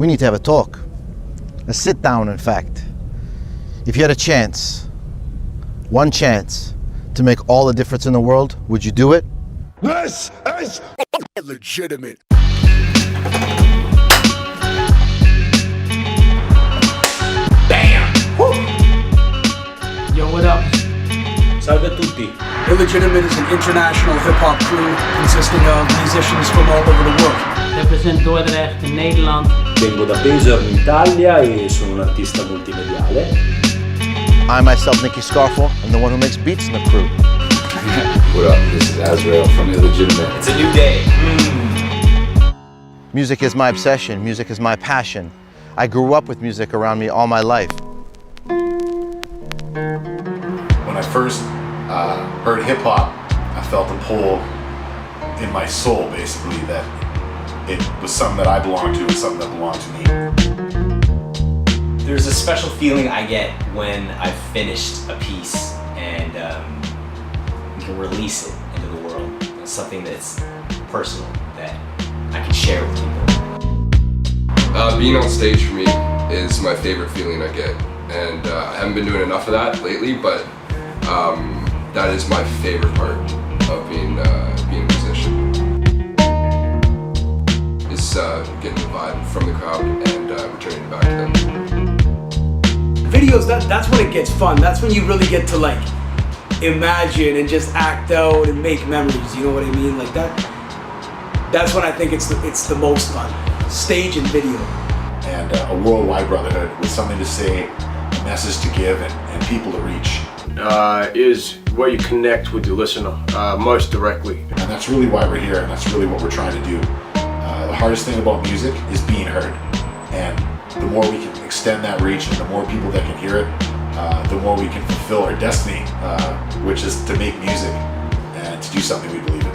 We need to have a talk. A sit down, in fact. If you had a chance, one chance, to make all the difference in the world, would you do it? This is legitimate. Damn! Woo. Yo, what up? Salve a tutti. Illegitimate is an international hip-hop crew consisting of musicians from all over the world. Represent Dordrecht in Nederland. Vengo da Pesaro in Italia e sono un artista multimediale. I myself, Nicky Scarfo, am the one who makes beats in the crew. What up? This is Azrael from Illegitimate. It's a new day. Music is my obsession. Music is my passion. I grew up with music around me all my life. When I first heard hip hop, I felt a pull in my soul, basically, that it was something that I belonged to and something that belonged to me. There's a special feeling I get when I've finished a piece and you can release it into the world. It's something that's personal that I can share with people. Being on stage for me is my favorite feeling I get, and I haven't been doing enough of that lately, but that is my favorite part of being a musician. Is getting the vibe from the crowd and returning it back to them. Videos, that's when it gets fun. That's when you really get to like imagine and just act out and make memories. You know what I mean? Like that. That's when I think it's the most fun. Stage and video. And a worldwide brotherhood with something to say, a message to give, and people to reach. Is where you connect with your listener most directly. And that's really why we're here, and that's really what we're trying to do. The hardest thing about music is being heard. And the more we can extend that reach and the more people that can hear it, the more we can fulfill our destiny, which is to make music and to do something we believe in.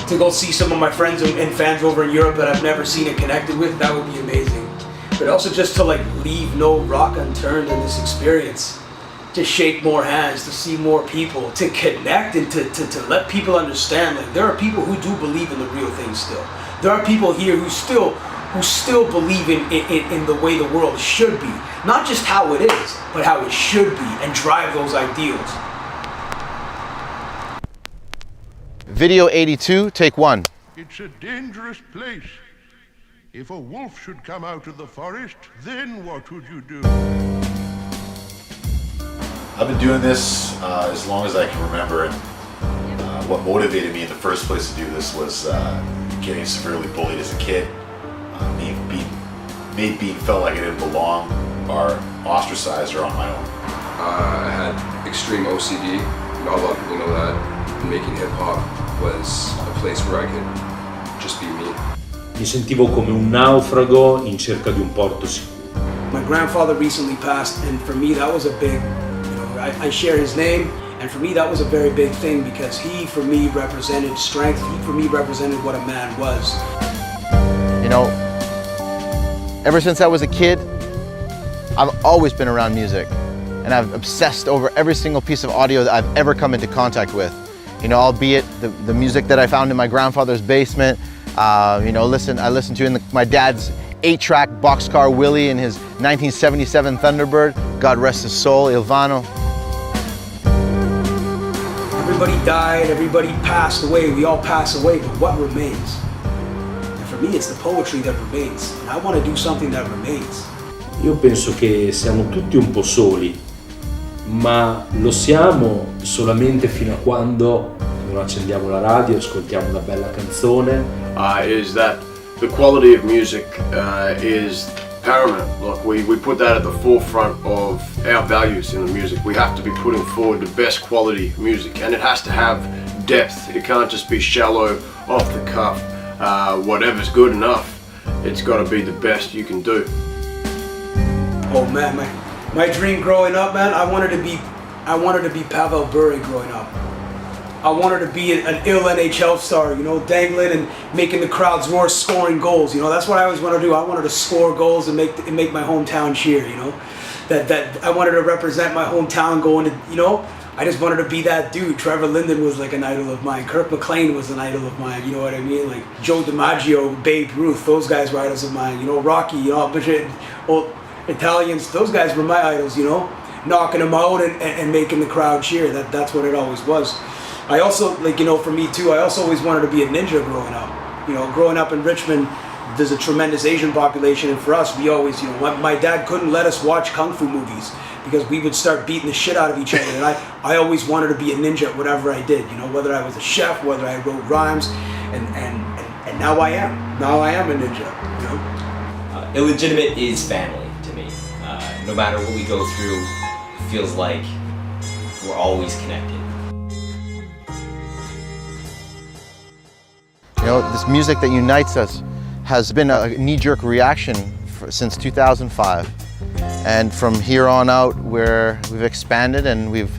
To go see some of my friends and fans over in Europe that I've never seen and connected with, that would be amazing. But also just to like leave no rock unturned in this experience. To shake more hands, to see more people, to connect and to let people understand like there are people who do believe in the real thing still. There are people here who still believe in the way the world should be. Not just how it is, but how it should be, and drive those ideals. Video 82, take one. It's a dangerous place. If a wolf should come out of the forest, then what would you do? I've been doing this as long as I can remember, and what motivated me in the first place to do this was getting severely bullied as a kid. Being felt like I didn't belong or ostracized or on my own. I had extreme OCD. Not a lot of people know that. Making hip hop was a place where I could just be me. Mi sentivo come un naufrago in cerca di un porto sicuro. My grandfather recently passed, and for me that was a big, I share his name, and for me that was a very big thing because he, for me, represented strength. He, for me, represented what a man was. You know, ever since I was a kid, I've always been around music, and I've obsessed over every single piece of audio that I've ever come into contact with. You know, albeit the music that I found in my grandfather's basement. I listened to in my dad's 8-track boxcar Willie in his 1977 Thunderbird. God rest his soul, Ilvano. Everybody died, everybody passed away, we all pass away, but what remains? And for me, it's the poetry that remains, and I want to do something that remains. Io penso che siamo tutti un po' soli, ma lo siamo solamente fino a quando non accendiamo la radio, ascoltiamo una bella canzone. Is that the quality of music is paramount. Like we put that at the forefront of our values in the music. We have to be putting forward the best quality music, and it has to have depth. It can't just be shallow, off the cuff, whatever's good enough. It's got to be the best you can do. Oh man, my dream growing up, man, I wanted to be Pavel Bure growing up. I wanted to be an ill NHL star, dangling and making the crowds roar, scoring goals. That's what I always wanted to do. I wanted to score goals and make my hometown cheer. That I wanted to represent my hometown, going to I just wanted to be that dude. Trevor Linden was like an idol of mine. Kirk McLean was an idol of mine. You know what I mean? Like Joe DiMaggio, Babe Ruth, those guys were idols of mine. You know, Rocky, you know, a bunch of old Italians, those guys were my idols, you know? Knocking them out and making the crowd cheer. That's what it always was. I also, like, you know, for me too, I also always wanted to be a ninja growing up. You know, growing up in Richmond, there's a tremendous Asian population, and for us, we always, you know, my dad couldn't let us watch kung fu movies because we would start beating the shit out of each other, and I always wanted to be a ninja at whatever I did, you know, whether I was a chef, whether I wrote rhymes, and now I am. Now I am a ninja, you know? Illegitimate is family to me. No matter what we go through, it feels like we're always connected. You know, this music that unites us has been a knee-jerk reaction since 2005. And from here on out, where we've expanded and we've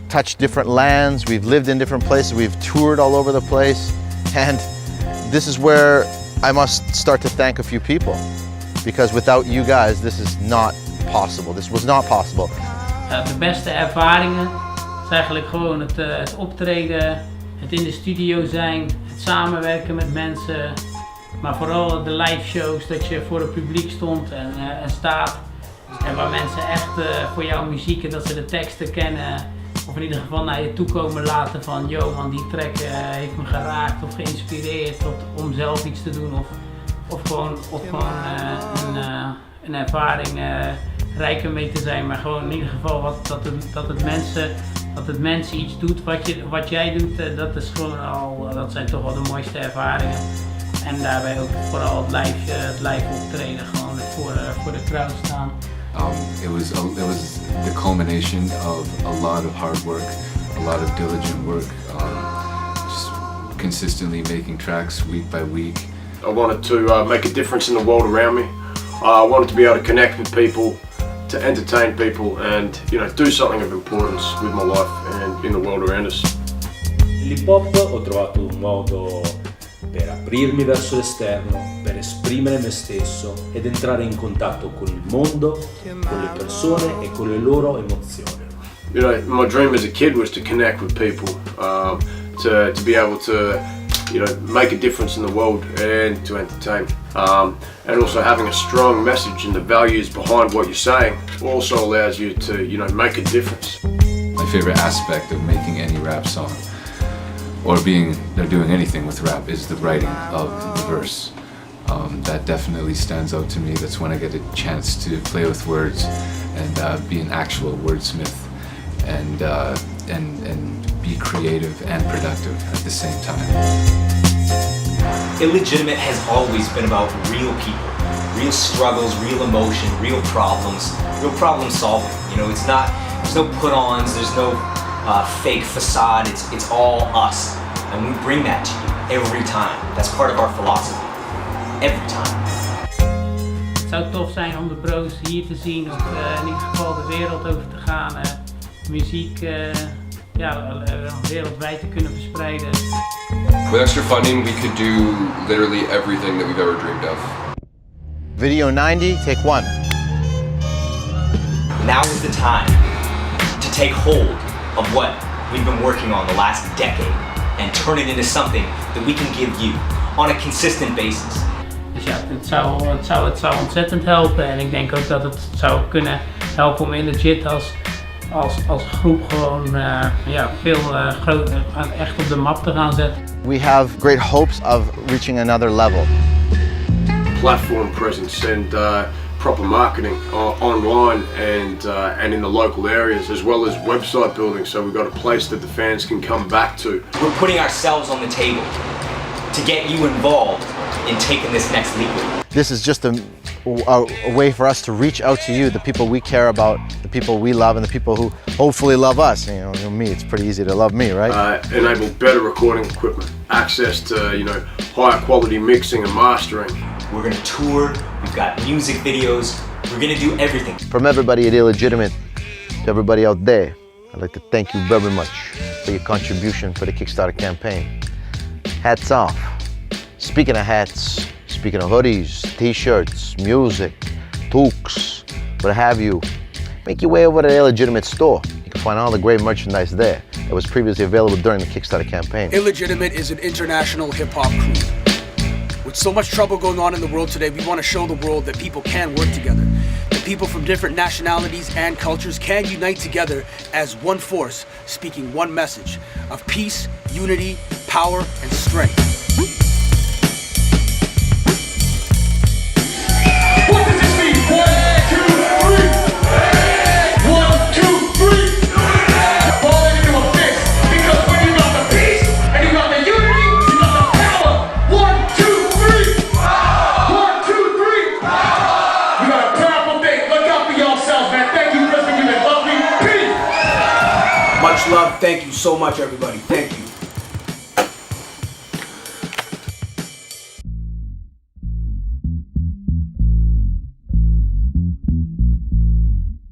touched different lands, we've lived in different places, we've toured all over the place. And this is where I must start to thank a few people, because without you guys, this is not possible. This was not possible. De beste ervaringen is eigenlijk gewoon het optreden, het in de studio zijn, het samenwerken met mensen, maar vooral de live shows, dat je voor het publiek stond en staat. En waar mensen echt voor jouw muziek en dat ze de teksten kennen, of in ieder geval naar je toe komen laten van yo man, die track heeft me geraakt of geïnspireerd om zelf iets te doen of gewoon een ervaring rijker mee te zijn, maar gewoon in ieder geval dat het mensen iets doet wat jij doet, dat is gewoon dat zijn toch wel de mooiste ervaringen. En daarbij ook vooral het live optreden, gewoon voor de crowd staan. It was the culmination of a lot of hard work, a lot of diligent work, just consistently making tracks week by week. I wanted to make a difference in the world around me. I wanted to be able to connect with people, to entertain people, and do something of importance with my life and in the world around us. L'hip hop ho trovato un modo per aprirmi verso l'esterno, per esprimere me stesso ed entrare in contatto con il mondo, con le persone e con le loro emozioni. You know, my dream as a kid was to connect with people, to be able to make a difference in the world and to entertain. And also having a strong message and the values behind what you're saying also allows you to make a difference. My favorite aspect of making any rap song, or doing anything with rap, is the writing of the verse. That definitely stands out to me. That's when I get a chance to play with words and be an actual wordsmith and be creative and productive at the same time. Illegitimate has always been about real people, real struggles, real emotion, real problem solving. You know, there's no put-ons, there's no fake facade, it's all us. And we bring that to you every time. That's part of our philosophy. Every time. Het zou tof zijn om de bros hier te zien, of in ieder geval de wereld over te gaan, muziek wereldwijd te kunnen verspreiden. With extra funding, we could do literally everything that we've ever dreamed of. Video 90, take 1. Now is the time to take hold of what we've been working on the last decade and turn it into something that we can give you on a consistent basis. Dus ja, het zou ontzettend helpen en ik denk ook dat het zou kunnen helpen om Illegit als groep gewoon veel groter echt op de map te gaan zetten. We have great hopes of reaching another level. Platform presence and proper marketing online and in the local areas, as well as website building, so we've got a place that the fans can come back to. We're putting ourselves on the table to get you involved in taking this next leap. This is just a way for us to reach out to you, the people we care about, the people we love, and the people who hopefully love us. You know me, it's pretty easy to love me, right? Enable better recording equipment, access to higher quality mixing and mastering. We're gonna tour, we've got music videos, we're gonna do everything. From everybody at Illegitimate to everybody out there, I'd like to thank you very much for your contribution for the Kickstarter campaign. Hats off. Speaking of hats, speaking of hoodies, t-shirts, music, toques, what have you, make your way over to the Illegitimate store. You can find all the great merchandise there that was previously available during the Kickstarter campaign. Illegitimate is an international hip-hop crew. With so much trouble going on in the world today, we want to show the world that people can work together. That people from different nationalities and cultures can unite together as one force, speaking one message of peace, unity, power, and strength. What does this mean? 1, 2, 3. 1, 2, 3. Ball it into a fist. Because when you got the peace and you got the unity, you got the power. 1, 2, 3. 1, 2, 3. You got a powerful thing. Look out for yourselves, man. Thank you for listening. You've been lovely. Peace. Much love. Thank you so much, everybody.